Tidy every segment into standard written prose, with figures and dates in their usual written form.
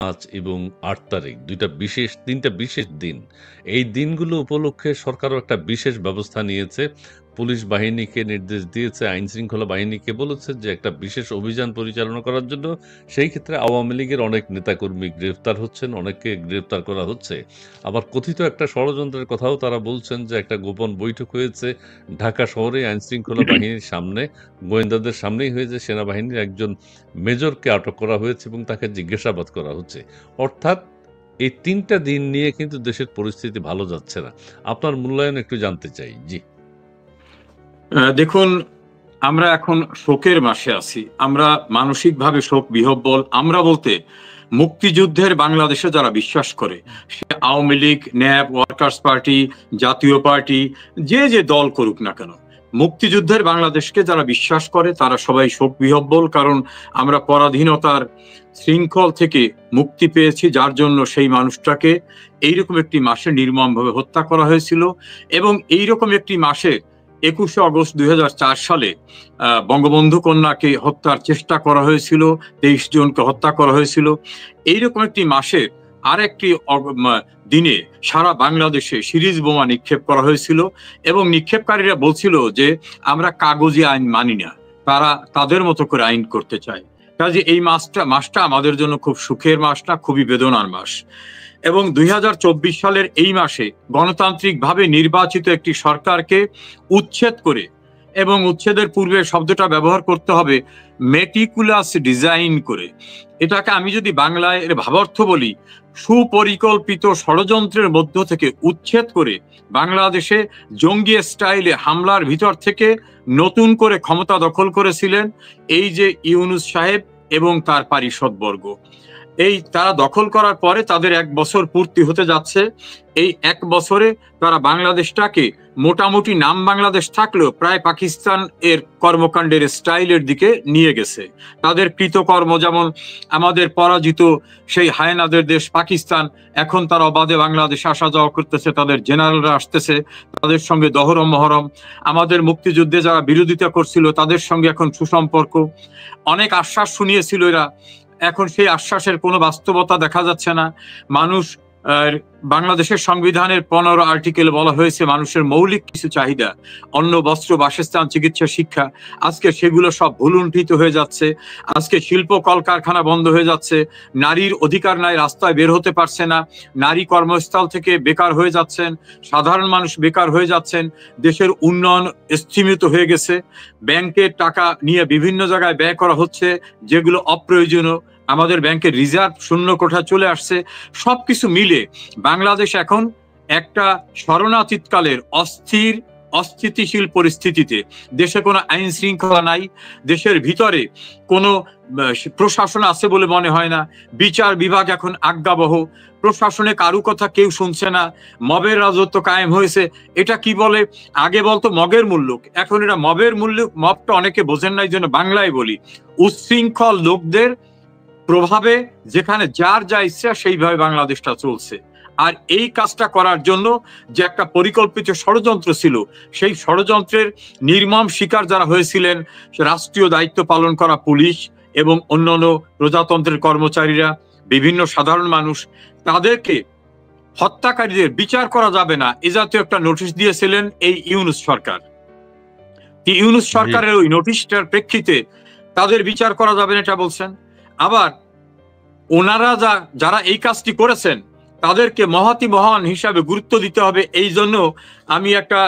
5 এবং 8 তারিখ তিনটা বিশেষ দিন। এই দিনগুলো উপলক্ষে সরকারও একটা বিশেষ ব্যবস্থা নিয়েছে। পুলিশ বাহিনীকে নির্দেশ দিয়েছে, আইনশৃঙ্খলা বাহিনীকে বলেছে যে একটা বিশেষ অভিযান পরিচালনা করার জন্য। সেই ক্ষেত্রে আওয়ামী লীগের অনেক নেতাকর্মী গ্রেফতার হচ্ছেন, অনেককে গ্রেফতার করা হচ্ছে। আবার কথিত একটা ষড়যন্ত্রের কথাও তারা বলছেন যে একটা গোপন বৈঠক হয়েছে ঢাকা শহরে আইনশৃঙ্খলা বাহিনীর সামনে, গোয়েন্দাদের সামনেই হয়েছে। সেনাবাহিনীর একজন মেজরকে আটক করা হয়েছে এবং তাকে জিজ্ঞাসাবাদ করা হচ্ছে। অর্থাৎ এই ৩টা দিন নিয়ে কিন্তু দেশের পরিস্থিতি ভালো যাচ্ছে না। আপনার মূল্যায়ন একটু জানতে চাই। জি। দেখুন, আমরা এখন শোকের মাসে আছি। আমরা মানসিকভাবে শোক বিহ্বল। আমরা বলতে মুক্তিযুদ্ধের বাংলাদেশে যারা বিশ্বাস করে, সে আওয়ামী লীগ, ন্যাপ, ওয়ার্কার্স পার্টি, জাতীয় পার্টি, যে দল করুক না কেন, মুক্তিযুদ্ধের বাংলাদেশকে যারা বিশ্বাস করে তারা সবাই শোক বিহ্বল। কারণ আমরা পরাধীনতার শৃঙ্খল থেকে মুক্তি পেয়েছি, যার জন্য সেই মানুষটাকে এইরকম একটি মাসে নির্মমভাবে হত্যা করা হয়েছিল। এবং এইরকম একটি মাসে 21শে অগস্ট 2004 সালে বঙ্গবন্ধু কন্যাকে হত্যার চেষ্টা করা হয়েছিল, 23 জনকে হত্যা করা হয়েছিল। এইরকম একটি মাসে আরেকটি দিনে সারা বাংলাদেশে সিরিজ বোমা নিক্ষেপ করা হয়েছিল এবং নিক্ষেপকারীরা বলছিল যে আমরা কাগজি আইন মানি না, তারা তাদের মতো করে আইন করতে চায়। কাজে এই মাসটা আমাদের জন্য খুব সুখের মাস না, খুবই বেদনার মাস। এবং 2024 সালের এই মাসে গণতান্ত্রিকভাবে নির্বাচিত একটি সরকারকে উচ্ছেদ করে, এবং উচ্ছেদের পূর্বে শব্দটা ব্যবহার করতে হবে মেটিকুলাস ডিজাইন করে, এটাকে আমি যদি বাংলায় এর ভাবার্থ বলি, সুপরিকল্পিত ষড়যন্ত্রের মধ্য থেকে উচ্ছেদ করে বাংলাদেশে জঙ্গি স্টাইলে হামলার ভিতর থেকে নতুন করে ক্ষমতা দখল করেছিলেন এই যে ইউনূস সাহেব এবং তার পারিষদবর্গ। এই তারা দখল করার পরে তাদের 1 বছর পূর্তি হতে যাচ্ছে। এই 1 বছরে তারা বাংলাদেশটাকে মোটামুটি নাম বাংলাদেশ থাকলেও প্রায় পাকিস্তান এর কর্মকাণ্ডের স্টাইলের দিকে নিয়ে গেছে। তাদের কৃতকর্ম, যেমন আমাদের পরাজিত সেই হায়নাদের দেশ পাকিস্তান, এখন তারা অবাধে বাংলাদেশে আসা যাওয়া করতেছে, তাদের জেনারেলরা আসতেছে, তাদের সঙ্গে দহরম মহরম। আমাদের মুক্তিযুদ্ধে যারা বিরোধিতা করছিল তাদের সঙ্গে এখন সুসম্পর্ক। অনেক আশ্বাস শুনিয়েছিল এরা, এখন সেই আশ্বাসের কোনো বাস্তবতা দেখা যাচ্ছে না। মানুষ, বাংলাদেশের সংবিধানের 15 আর্টিকেল বলা হয়েছে মানুষের মৌলিক কিছু চাহিদা, অন্ন, বস্ত্র, বাসস্থান, চিকিৎসা, শিক্ষা, আজকে সেগুলো সব ভুলুণ্ঠিত হয়ে যাচ্ছে। আজকে শিল্প কলকারখানা বন্ধ হয়ে যাচ্ছে, নারীর অধিকার নাই, রাস্তায় বের হতে পারছে না, নারী কর্মস্থল থেকে বেকার হয়ে যাচ্ছেন, সাধারণ মানুষ বেকার হয়ে যাচ্ছেন, দেশের উন্নয়ন স্থিমিত হয়ে গেছে, ব্যাংকের টাকা নিয়ে বিভিন্ন জায়গায় ব্যয় করা হচ্ছে যেগুলো অপ্রয়োজনীয়, আমাদের ব্যাংকের রিজার্ভ শূন্য কোঠা চলে আসছে। সবকিছু মিলে বাংলাদেশ এখন একটা শরণাতীতকালের অস্থিতিশীল পরিস্থিতিতে। দেশে কোনো আইন শৃঙ্খলা নাই, দেশের ভিতরে কোনো প্রশাসন আছে বলে মনে হয় না, বিচার বিভাগ এখন আজ্ঞাবহ, প্রশাসনে কারু কথা কেউ শুনছে না, মবের রাজত্ব কায়েম হয়েছে। এটা কি বলে, আগে বলতো মগের মুল্লুক, এখন এটা মবের মুল্লুক। মবটা অনেকে বোঝেন না, এই জন্য বাংলায় বলি, উচ্ছৃঙ্খল লোকদের প্রভাবে যেখানে যার যা ইচ্ছা সেইভাবে বাংলাদেশটা চলছে। আর এই কাজটা করার জন্য যে একটা পরিকল্পিত ষড়যন্ত্র ছিল, সেই ষড়যন্ত্রের নির্মম শিকার যারা হয়েছিলেন, রাষ্ট্রীয় দায়িত্ব পালন করা পুলিশ এবং অন্যান্য প্রজাতন্ত্রের কর্মচারীরা, বিভিন্ন সাধারণ মানুষ, তাদেরকে হত্যাকারীদের বিচার করা যাবে না এ জাতীয় একটা নোটিশ দিয়েছিলেন এই ইউনূস সরকার। ইউনূস সরকারের ওই নোটিশটার প্রেক্ষিতে তাদের বিচার করা যাবে না এটা বলছেন। আবার ওনারা যারা এই কাজটি করেছেন তাদেরকে মহাতি মহান হিসাবে গুরুত্ব দিতে হবে। এই জন্য আমি একটা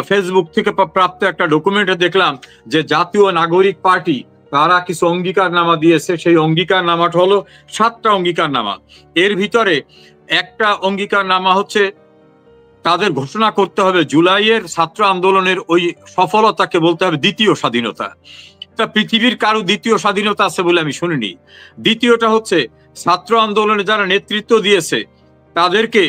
ফেসবুক থেকে প্রাপ্ত একটা ডকুমেন্টে দেখলাম যে জাতীয় নাগরিক পার্টি তারা কিছু অঙ্গীকারনামা দিয়েছে। সেই অঙ্গীকারনামাটা হলো 7টা অঙ্গীকারনামা। এর ভিতরে একটা অঙ্গীকারনামা হচ্ছে তাদের ঘোষণা করতে হবে জুলাইয়ের ছাত্র আন্দোলনের ওই সফলতাকে বলতে হবে দ্বিতীয় স্বাধীনতা। তা পৃথিবীর কারো দ্বিতীয় স্বাধীনতা আছে বলে আমি শুনিনি। দ্বিতীয়টা হচ্ছে ছাত্র আন্দোলনে যারা নেতৃত্ব দিয়েছে তাদেরকে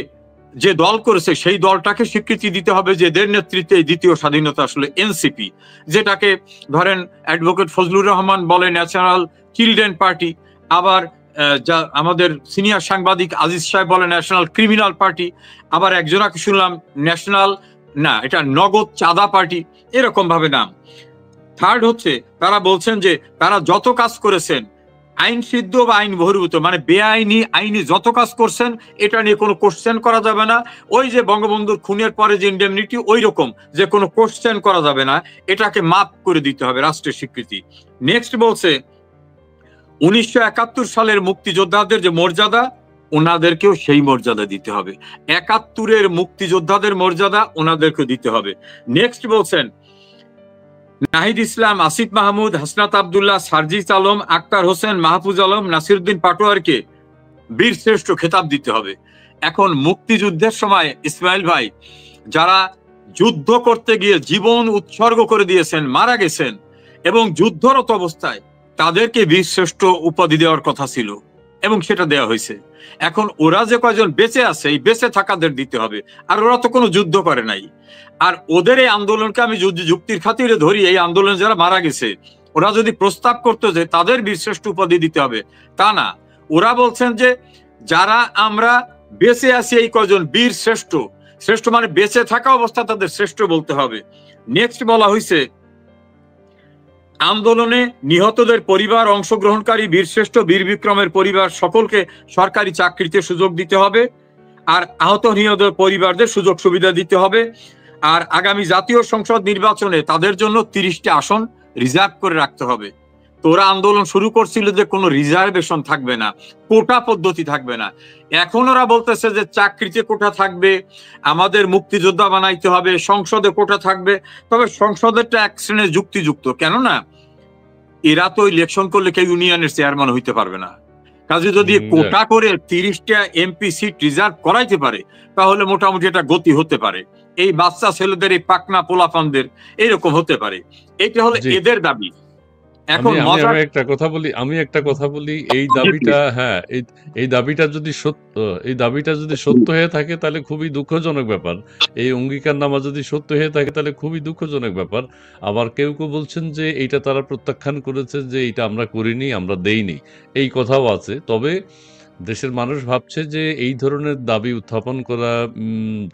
যে দল করেছে সেই দলটাকে স্বীকৃতি দিতে হবে যে এদের নেতৃত্বে দ্বিতীয় স্বাধীনতা আসলে এনসিপি, যেটাকে ধরেন অ্যাডভোকেট ফজলুর রহমান বলে ন্যাশনাল চিলড্রেন পার্টি, আবার যা আমাদের সিনিয়র সাংবাদিক আজিজ সাহেব বলে ন্যাশনাল ক্রিমিনাল পার্টি, আবার একজনকে শুনলাম ন্যাশনাল না এটা নগদ চাঁদা পার্টি, এরকম ভাবে নাম। থার্ড হচ্ছে তারা বলছেন যে তারা যত কাজ করেছেন আইন সিদ্ধ বা আইন বহির্ভূত, মানে বেআইনি আইনি যত কাজ করছেন এটা নিয়ে কোনো কোশ্চেন করা যাবে না। ওই যে বঙ্গবন্ধুর খুনের পরে যে ইন্ডেমনিটি, ওই রকম যে কোনো কোশ্চেন করা যাবে না, এটাকে মাফ করে দিতে হবে, রাষ্ট্রের স্বীকৃতি। নেক্সট বলছে 1971 সালের মুক্তিযোদ্ধাদের যে মর্যাদা, ওনাদেরকেও সেই মর্যাদা দিতে হবে। 71-এর মুক্তিযোদ্ধাদের মর্যাদা ওনাদেরকেও দিতে হবে। নেক্সট বলছেন নাহিদ ইসলাম, আসিফ মাহমুদ, হাসনাত আব্দুল্লাহ, সার্জিস আলম, আক্তার হোসেন, মাহফুজ আলম, নাসিরউদ্দিন পাটোয়ারকে বীর শ্রেষ্ঠ খেতাব দিতে হবে। এখন মুক্তিযুদ্ধের সময় ইসমাইল ভাই যারা যুদ্ধ করতে গিয়ে জীবন উৎসর্গ করে দিয়েছেন, মারা গেছেন, এবং যুদ্ধরত অবস্থায় তাদেরকে বীর শ্রেষ্ঠ উপাধি দেওয়ার কথা ছিল এবং সেটা দেওয়া হয়েছে। এখন ওরা যে কয়জন বেঁচে আছে, এই বেঁচে থাকাদের দিতে হবে। আর ওরা তো কোনো যুদ্ধ করে নাই। আর ওদের এই আন্দোলনকে আমি যুক্তির খাতিরে ধরি, এই আন্দোলনে যারা মারা গেছে, ওরা যদি প্রস্তাব করতো যে তাদের বীরশ্রেষ্ঠ উপাধি দিতে হবে, তা না, ওরা বলছেন যে যারা আমরা বেঁচে আছি এই কয়জন বীর শ্রেষ্ঠ, শ্রেষ্ঠ মানে বেঁচে থাকা অবস্থা তাদের শ্রেষ্ঠ বলতে হবে। নেক্সট বলা হয়েছে আন্দোলনে নিহতদের পরিবার, অংশগ্রহণকারী বীরশ্রেষ্ঠ, বীর বিক্রমের পরিবার সকলকে সরকারি চাকরিতে সুযোগ দিতে হবে। আর আহত নিহতদের পরিবারদের সুযোগ সুবিধা দিতে হবে। আর আগামী জাতীয় সংসদ নির্বাচনে তাদের জন্য 30টি আসন রিজার্ভ করে রাখতে হবে। তো ওরা আন্দোলন শুরু করছিল যে কোনো রিজার্ভেশন থাকবে না, কোটা পদ্ধতি থাকবে না। এখন ওরা বলতেছে যে চাকরিতে কোটা থাকবে, আমাদের মুক্তিযোদ্ধা বানাইতে হবে, সংসদে কোটা থাকবে। তবে সংসদেরটা এক শ্রেণীর যুক্তিযুক্ত, কেননা এরা তো ইলেকশন করলে কেউ ইউনিয়নের চেয়ারম্যান হইতে পারবে না। কাজে যদি কোটা করে 30টা এমপি সিট রিজার্ভ করাইতে পারে, তাহলে মোটামুটি একটা গতি হতে পারে। এই বাচ্চা ছেলেদের, এই পাকনা পোলাপানদের এইরকম হতে পারে। এটা হলো এদের দাবি। এখন আমি একটা কথা বলি, এই দাবিটা, হ্যাঁ, এই দাবিটা যদি সত্য হয়ে থাকে তাহলে খুবই দুঃখজনক ব্যাপার। এই অঙ্গীকারনামা যদি সত্য হয়ে থাকে তাহলে খুবই দুঃখজনক ব্যাপার। আবার কেউ কেউ বলছেন যে এইটা তারা প্রত্যাখ্যান করেছে, যে এটা আমরা করিনি, আমরা দেইনি, এই কথাও আছে। তবে দেশের মানুষ ভাবছে যে এই ধরনের দাবি উত্থাপন করা,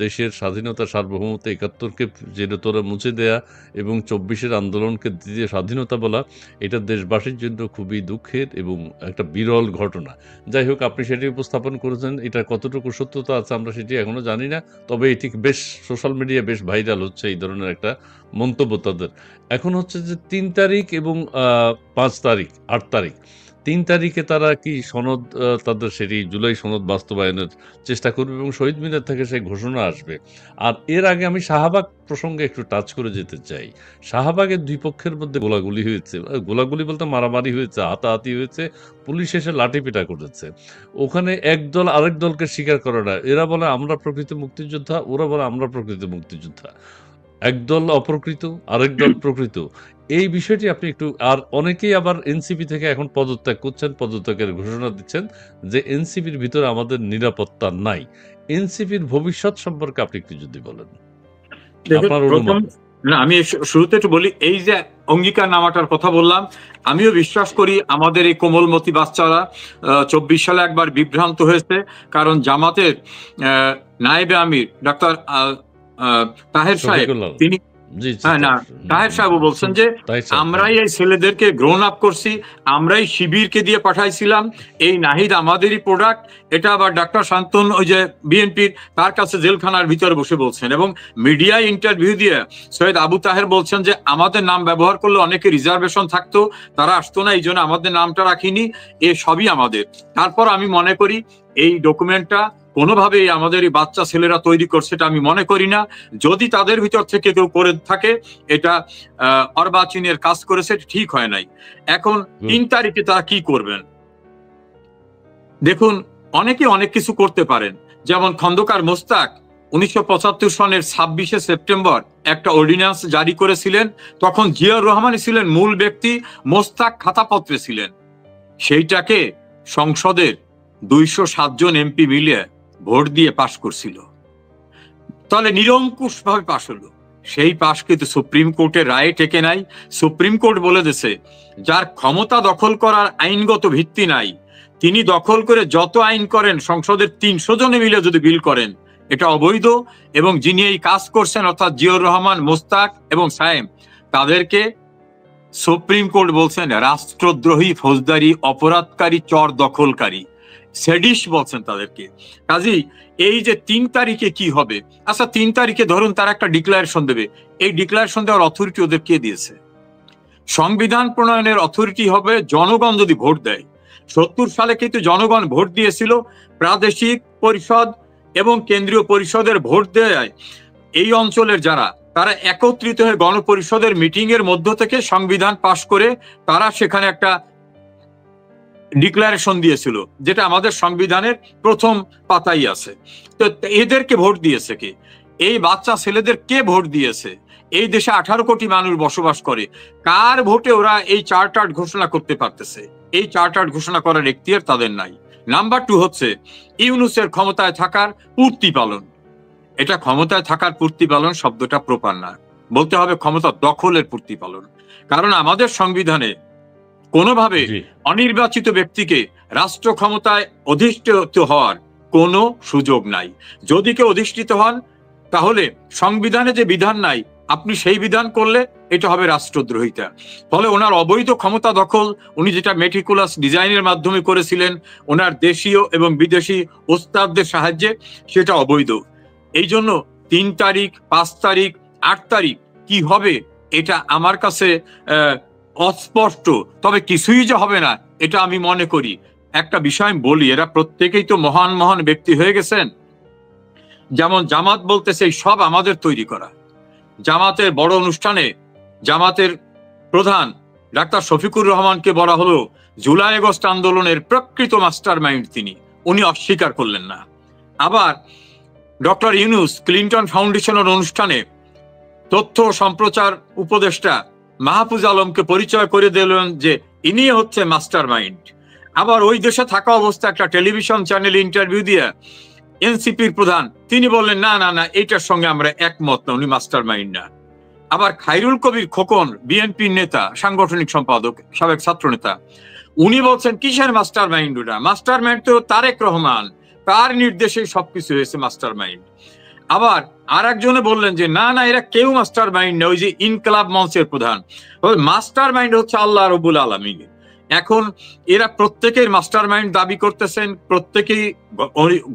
দেশের স্বাধীনতা, সার্বভৌমত্ব, 71কে চিরতরে মুছে দেয়া এবং 24-এর আন্দোলনকে দ্বিতীয় স্বাধীনতা বলা, এটা দেশবাসীর জন্য খুবই দুঃখের এবং একটা বিরল ঘটনা। যাই হোক, আপনি সেটি উপস্থাপন করেছেন। এটা কতটুকু সত্যতা আছে আমরা সেটি এখনো জানি না। তবে এটি বেশ সোশ্যাল মিডিয়া বেশ ভাইরাল হচ্ছে এই ধরনের একটা মন্তব্য তাদের। এখন হচ্ছে যে 3 তারিখ এবং 5 তারিখ, 8 তারিখ, 3 তারিখে তারা কি সনদ, তাদের সেটি জুলাই সনদ বাস্তবায়নের চেষ্টা করবে এবং শহীদ মিনার থেকে সেই ঘোষণা আসবে। আর এর আগে আমি শাহবাগ প্রসঙ্গে একটু টাচ করে যেতে চাই। শাহবাগের দুই পক্ষের মধ্যে গোলাগুলি হয়েছে, গোলাগুলি বলতে মারামারি হয়েছে, হাতাহাতি হয়েছে, পুলিশ এসে লাঠিপেটা করেছে। ওখানে একদল আরেক দলকে স্বীকার করে না। এরা বলে আমরা প্রকৃত মুক্তিযোদ্ধা, ওরা বলে আমরা প্রকৃত মুক্তিযোদ্ধা। একদল অপ্রকৃত, আরেক দল প্রকৃত। এই বিষয়টি আপনি একটু, আর অনেকেই আবার এনসিপি থেকে এখন পদত্যাগ করছেন, পদত্যাগের ঘোষণা দিচ্ছেন যে এনসিপির ভিতরে আমাদের নিরাপত্তা নাই। এনসিপির ভবিষ্যৎ সম্পর্কে আপনি একটু যদি বলেন আপনার অনুমান। না, আমি শুরুতে একটু বলি, এই যে অঙ্গীকার নামাটার কথা বললাম, আমিও বিশ্বাস করি আমাদের এই কোমলমতি বাচ্চারা 24 সালে একবার বিভ্রান্ত হয়েছে। কারণ জামাতের নায়েবে আমির ডক্টর তাহের সাহেব, তিনি তাহের সাহেব বলছেন যে আমরাই এই ছেলেদেরকে গ্রোন আপ করছি, আমরাই শিবিরকে দিয়ে পাঠাইছিলাম, এই নাহিদ আমাদেরই প্রোডাক্ট। এটা আবার ডাক্তার শান্তন, ওই যে বিএনপির, তার কাছে জেলখানার ভিতরে বসে বলছেন। এবং মিডিয়ায় ইন্টারভিউ দিয়ে সৈয়দ আবু তাহের বলছেন যে আমাদের নাম ব্যবহার করলে অনেকে রিজার্ভেশন থাকতো, তারা আসতো না, এই জন্য আমাদের নামটা রাখিনি, এ সবই আমাদের। তারপর আমি মনে করি এই ডকুমেন্টটা কোনোভাবেই আমাদের এই বাচ্চা ছেলেরা তৈরি করছে, এটা আমি মনে করি না। যদি তাদের ভিতর থেকে কেউ করে থাকে, এটা অর্বাচীনের কাজ করেছে, ঠিক হয় নাই। এখন 3 তারিখে তারা কি করবেন? দেখুন, অনেকে অনেক কিছু করতে পারেন। যেমন খন্দকার মোস্তাক 1975 সনের 26শে সেপ্টেম্বর একটা অর্ডিন্যান্স জারি করেছিলেন। তখন জিয়াউর রহমানই ছিলেন মূল ব্যক্তি, মোস্তাক খাতাপত্রে ছিলেন। সেইটাকে সংসদের 207 জন এমপি মিলে ভোট দিয়ে পাশ করছিল। তাহলে নিরঙ্কুশ ভাবে পাশ হলো। সেই পাশ কিন্তু সুপ্রিম কোর্টের রায়ে টেকে নাই। সুপ্রিম কোর্ট বলে দিয়েছে, যার ক্ষমতা দখল করার আইনগত ভিত্তি নাই, তিনি দখল করে যত আইন করেন, সংসদের 300 জনে মিলে যদি বিল করেন, এটা অবৈধ। এবং যিনি এই কাজ করছেন, অর্থাৎ জিয়াউর রহমান, মোস্তাক এবং সায়েম, তাদেরকে সুপ্রিম কোর্ট বলছেন রাষ্ট্রদ্রোহী, ফৌজদারি অপরাধকারী, চর দখলকারী, সেডিশ বলছেন তাদেরকে। কাজেই এই যে 3 তারিখে কি হবে, আচ্ছা 3 তারিখে ধরুন তারা একটা ডিক্লারেশন দেবে, এই ডিক্লারেশন দেওয়ার অথরিটি ওদের কে দিয়েছে? সংবিধান প্রণয়নের অথরিটি হবে জনগণ যদি ভোট দেয়। 70 সালে কিন্তু জনগণ ভোট দিয়েছিল, প্রাদেশিক পরিষদ এবং কেন্দ্রীয় পরিষদের ভোট দেয় এই অঞ্চলের যারা, তারা একত্রিত হয়ে গণপরিষদের মিটিং এর মধ্য থেকে সংবিধান পাশ করে তারা সেখানে একটা ডিক্লারেশন দিয়েছিল, যেটা আমাদের সংবিধানের প্রথম পাতাই আছে। তো এদেরকে ভোট দিয়েছে কে? এই বাচ্চা ছেলেদের কে ভোট দিয়েছে? এই দেশে 18 কোটি মানুষ বসবাস করে, কার ভোটে ওরা এই চার্টার ঘোষণা করতে পারতেছে? এই চার্টার ঘোষণা করার এখতিয়ার তাদের নাই। নাম্বার 2 হচ্ছে ইউনূসের ক্ষমতায় থাকার পূর্তি পালন। এটা ক্ষমতায় থাকার পূর্তি পালন শব্দটা প্রপার না, বলতে হবে ক্ষমতা দখলের পূর্তি পালন। কারণ আমাদের সংবিধানে কোনোভাবে অনির্বাচিত ব্যক্তিকে রাষ্ট্র ক্ষমতায় অধিষ্ঠিত হওয়ার কোনো সুযোগ নাই। যদি কেউ অধিষ্ঠিত হন তাহলে সংবিধানে যে বিধান নাই, আপনি সেই বিধান করলে এটা হবে রাষ্ট্রদ্রোহিতা। ফলে ওনার অবৈধ ক্ষমতা দখল, উনি যেটা মেটিকুলাস ডিজাইনের মাধ্যমে করেছিলেন ওনার দেশীয় এবং বিদেশি ওস্তাদদের সাহায্যে, সেটা অবৈধ। এই জন্য 3 তারিখ, 5 তারিখ, 8 তারিখ কি হবে এটা আমার কাছে অস্পষ্ট। তবে কিছুই যে হবে না এটা আমি মনে করি। একটা বিষয় বলি, এরা প্রত্যেকেই তো মহান মহান ব্যক্তি হয়ে গেছেন। যেমন জামাত বলতেছে সব আমাদের তৈরি করা। জামাতের বড় অনুষ্ঠানে জামাতের প্রধান ডাক্তার শফিকুর রহমানকে বলা হলো জুলাই আগস্ট আন্দোলনের প্রকৃত মাস্টার মাইন্ড তিনি, উনি অস্বীকার করলেন না। আবার ডক্টর ইউনূস ক্লিন্টন ফাউন্ডেশনের অনুষ্ঠানে তথ্য সম্প্রচার উপদেষ্টা মাহফুজ আলমকে পরিচয় করে দিলেন যে ইনি হচ্ছে মাস্টার মাইন্ড। আবার ওই দেশে থাকা অবস্থা একটা টেলিভিশন চ্যানেলে ইন্টারভিউ দিয়ে এনসিপির প্রধান তিনি বললেন না না না, এইটার সঙ্গে আমরা একমত না, উনি মাস্টার মাইন্ড না। আবার খায়রুল কবির খোকন, বিএনপির নেতা, সাংগঠনিক সম্পাদক, সাবেক ছাত্র নেতা, উনি বলছেন কিসের মাস্টার মাইন্ড? ওটা মাস্টার মাইন্ড তো তারেক রহমান, তার নির্দেশে সবকিছু হয়েছে মাস্টার মাইন্ড। আবার আর একজনে বললেন যে না না, এরা কেউ মাস্টার মাইন্ড না, ওই যে ইনকলাব মঞ্চের প্রধান। মাস্টার মাইন্ড হচ্ছে আল্লাহ রব্বুল আলামিন। এখন এরা প্রত্যেকের মাস্টার মাইন্ড দাবি করতেছেন, প্রত্যেকেই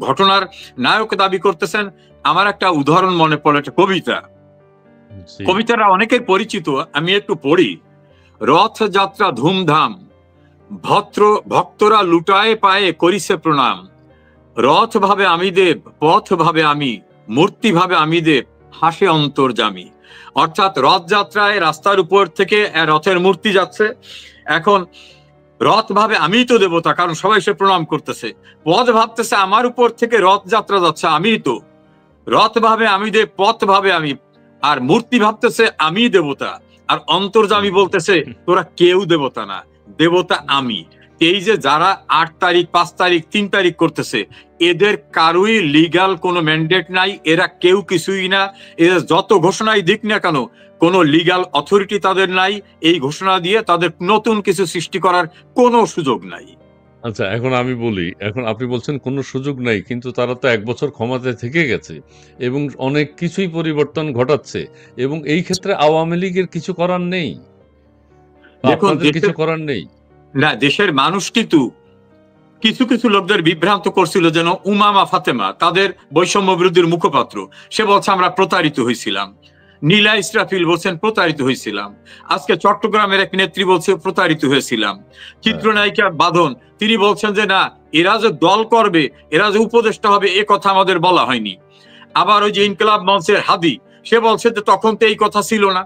ঘটনার নায়ক দাবি করতেছেন। আমার একটা উদাহরণ মনে পড়ে, একটা কবিতা, কবিতাটা অনেকের পরিচিত, আমি একটু পড়ি। রথযাত্রা ধুমধাম, ভক্তরা লুটায়ে পায়ে করিছে প্রণাম। রথ ভাবে আমি দেব, পথ ভাবে আমি, মূর্তি ভাবে আমি দেব, হাসে অন্তর্যামী। অর্থাৎ রথযাত্রায় রাস্তার উপর থেকে রথের মূর্তি যাচ্ছে, এখন রথ ভাবে আমি তো দেবতা, কারণ সবাই সে প্রণাম করতেছে। পথ ভাবতেছে আমার উপর থেকে রথযাত্রা যাচ্ছে, আমি তো। রথ ভাবে আমি দেব, পথ ভাবে আমি, আর মূর্তি ভাবতেছে আমি দেবতা, আর অন্তর্যামী বলতেছে তোরা কেউ দেবতা না, দেবতা আমি। এই যে যারা 8 তারিখ, 5 তারিখ, 3 তারিখ করতেছে, এদের কারোই লিগাল কোনো ম্যান্ডেট নাই, এরা কেউ কিছুই না। এরা যত ঘোষণাই দিক না কেন, কোনো লিগাল অথরিটি তাদের নাই। এই ঘোষণা দিয়ে তাদের নতুন কিছু সৃষ্টি করার কোনো সুযোগ নাই। আচ্ছা, এখন আমি বলি, এখন আপনি বলছেন কোনো সুযোগ নাই, কিন্তু তারা তো 1 বছর ক্ষমতায় থেকে গেছে এবং অনেক কিছুই পরিবর্তন ঘটাচ্ছে, এবং এই ক্ষেত্রে আওয়ামী লীগের কিছু করার নেই, আপনাদের কিছু করার নেই না। দেশের মানুষ কিন্তু কিছু কিছু লোকদের বিভ্রান্ত করছিল, যেন উমামা ফাতেমা তাদের বৈষম্য বিরোধীর মুখপাত্র, সে বলছে আমরা প্রতারিত হয়েছিলাম। নীলা ইসরাফিল বলছেন প্রতারিত হয়েছিলাম। আজকে চট্টগ্রামের এক নেত্রী বলছে প্রতারিত হয়েছিলাম। চিত্রনায়িকা বাঁধন তিনি বলছেন যে না, এরা যে দল করবে, এরা যে উপদেষ্টা হবে, এ কথা আমাদের বলা হয়নি। আবার ওই যে ইনকলাব মঞ্চের হাদি, সে বলছে যে তখন তো এই কথা ছিল না।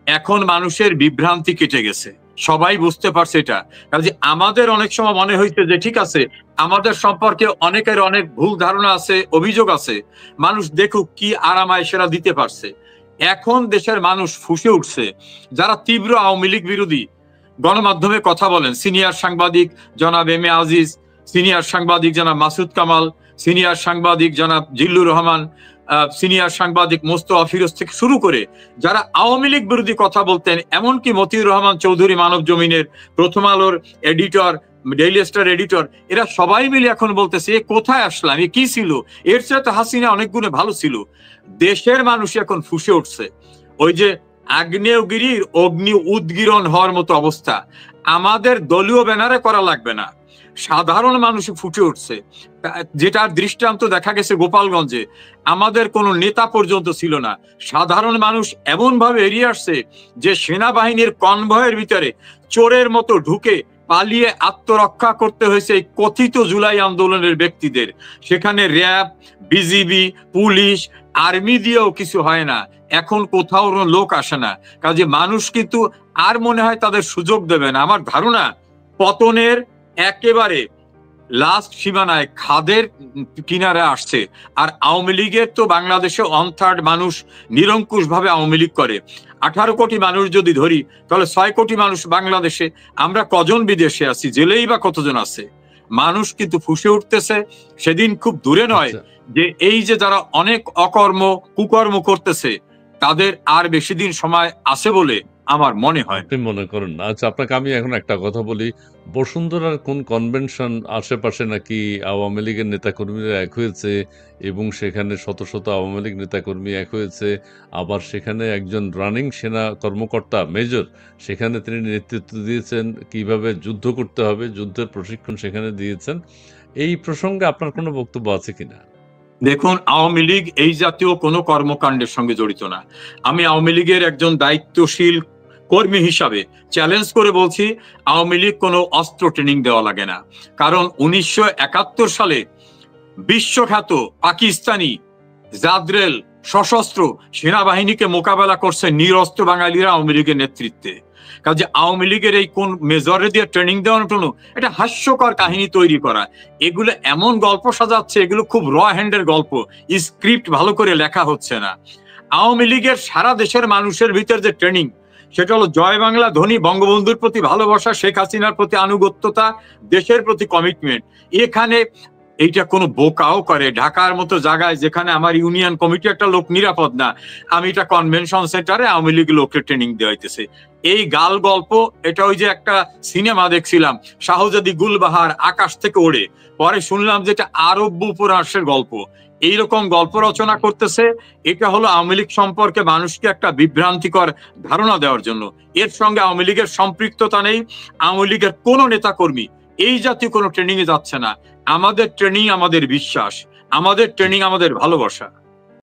এখন মানুষের বিভ্রান্তি কেটে গেছে, সবাই বুঝতে পারছে এটা। কাজে আমাদের অনেক সময় মনে হইছে যে ঠিক আছে, আমাদের সম্পর্কে অনেকের অনেক ভুল ধারণা আছে, অভিযোগ আছে, মানুষ দেখুক কি আরামায় সেরা দিতে পারছে। এখন দেশের মানুষ ফুঁসে উঠছে। যারা তীব্র আওয়ামী লীগ বিরোধী গণমাধ্যমে কথা বলেন, সিনিয়র সাংবাদিক জনাব এম এ আজিজ, সিনিয়র সাংবাদিক জনাব মাসুদ কামাল, সিনিয়র সাংবাদিক জনাব জিল্লুর রহমান, সিনিয়র সাংবাদিক মোস্তফা ফিরোজ থেকে শুরু করে যারা আওয়ামী লীগ বিরোধী কথা বলতেন, এমনকি মতিউর রহমান চৌধুরী মানব জমিনের, প্রথম আলোর এডিটর, ডেইলি স্টার এডিটর, এরা সবাই মিলে এখন বলতেছে এ কোথায় আসলাম, এ কি ছিল, এর চেয়ে তো হাসিনা অনেক গুণে ভালো ছিল। দেশের মানুষ এখন ফুঁসে উঠছে। ওই যে আগ্নেয়গিরির অগ্নি উদগীরণ হওয়ার মতো অবস্থা। আমাদের দলীয় ব্যানারে করা লাগবে না, সাধারণ মানুষ ফুটে উঠছে। যেটার দৃষ্টান্ত দেখা গেছে গোপালগঞ্জে, আমাদের কোনো নেতা পর্যন্ত ছিল না, সাধারণ মানুষ এমন ভাবে এড়িয়ে আসছে যে সেনাবাহিনীর কনভয়ের ভিতরে চোরের মতো ঢুকে পালিয়ে আত্মরক্ষা করতে হয়েছে এই কথিত জুলাই আন্দোলনের ব্যক্তিদের। সেখানে র্যাব, বিজিবি, পুলিশ, আর্মি দিয়েও কিছু হয় না, এখন কোথাও লোক আসে না। কাজে মানুষ কিন্তু আর মনে হয় তাদের সুযোগ দেবে না। আমার ধারণা পতনের একেবারে লাস্ট সীমানায়, খাদের কিনারে আসছে। আর আওয়ামী লীগের তো বাংলাদেশে 1/3 মানুষ নিরঙ্কুশ ভাবে আওয়ামী লীগ করে। 18 কোটি মানুষ যদি ধরি তাহলে 6 কোটি মানুষ বাংলাদেশে, আমরা কজন বিদেশে আছি, জেলেই বা কতজন আছে। মানুষ কিন্তু ফুসে উঠতেছে। সেদিন খুব দূরে নয় যে এই যে যারা অনেক অকর্ম কুকর্ম করতেছে তাদের আর বেশি দিন সময় আছে বলে আমার মনে হয়। আপনি মনে করেন না? আচ্ছা, আপনাকে আমি এখন একটা কথা বলি। বসুন্ধরার কোন কনভেনশন আশেপাশে নাকি আওয়ামী লীগের নেতাকর্মীরা এক হয়েছে এবং সেখানে শত শত আওয়ামী লীগ নেতাকর্মী এক হয়েছে। আবার সেখানে একজন রানিং সেনা কর্মকর্তা মেজর, সেখানে তিনি নেতৃত্ব দিয়েছেন কিভাবে যুদ্ধ করতে হবে, যুদ্ধের প্রশিক্ষণ সেখানে দিয়েছেন। এই প্রসঙ্গে আপনার কোনো বক্তব্য আছে কিনা? দেখুন, আওয়ামী লীগ এই জাতীয় কোনো কর্মকাণ্ডের সঙ্গে জড়িত না। আমি আওয়ামী লীগের একজন দায়িত্বশীল কর্মী হিসাবে চ্যালেঞ্জ করে বলছি, আওয়ামী লীগ কোনো অস্ত্র ট্রেনিং দেওয়া লাগে না। কারণ 1971 সালে বিশ্বখ্যাত পাকিস্তানি জাদ্রেল সশস্ত্র সেনাবাহিনীকে মোকাবেলা করছে নিরস্ত্র বাঙালিরা আওয়ামী লীগের নেতৃত্বে। কাজে আওয়ামী লীগের এই কোন মেজরে দিয়ে ট্রেনিং দেওয়ার জন্য এটা হাস্যকর কাহিনী তৈরি করা, এগুলো এমন গল্প সাজাচ্ছে, এগুলো খুব র হ্যান্ডের গল্প, স্ক্রিপ্ট ভালো করে লেখা হচ্ছে না। আওয়ামী লীগের সারা দেশের মানুষের ভিতর যে ট্রেনিং, সেটা হলো জয় বাংলা ধ্বনি, বঙ্গবন্ধুর প্রতি ভালোবাসা, শেখ হাসিনার প্রতি আনুগত্যতা, দেশের প্রতি কমিটমেন্ট। এখানে এইটা কোনো বোকাও করে। ঢাকার মতো জায়গায় যেখানে আমার ইউনিয়ন কমিটি একটা লোক নিরাপদ না, আমি এটা কনভেনশন সেন্টারে আওয়ামী লীগ লোককে ট্রেনিং দেওয়া হইতেছে। এই গাল গল্প, এটা ওই যে একটা সিনেমা দেখছিলাম শাহজাদি গুলবাহার আকাশ থেকে ওড়ে, পরে শুনলাম যে এটা আরব উপন্যাসের গল্প। এইরকম গল্প রচনা করতেছে। এটা হলো আওয়ামী লীগ সম্পর্কে মানুষকে একটা বিভ্রান্তিকর ধারণা দেওয়ার জন্য। এর সঙ্গে আওয়ামী লীগের সম্পৃক্ততা নেই। আওয়ামী লীগের কোনো নেতা কর্মী এই জাতীয় কোনো ট্রেনিং এ যাচ্ছে না। আমাদের ট্রেনিং আমাদের বিশ্বাস, আমাদের ট্রেনিং আমাদের ভালোবাসা।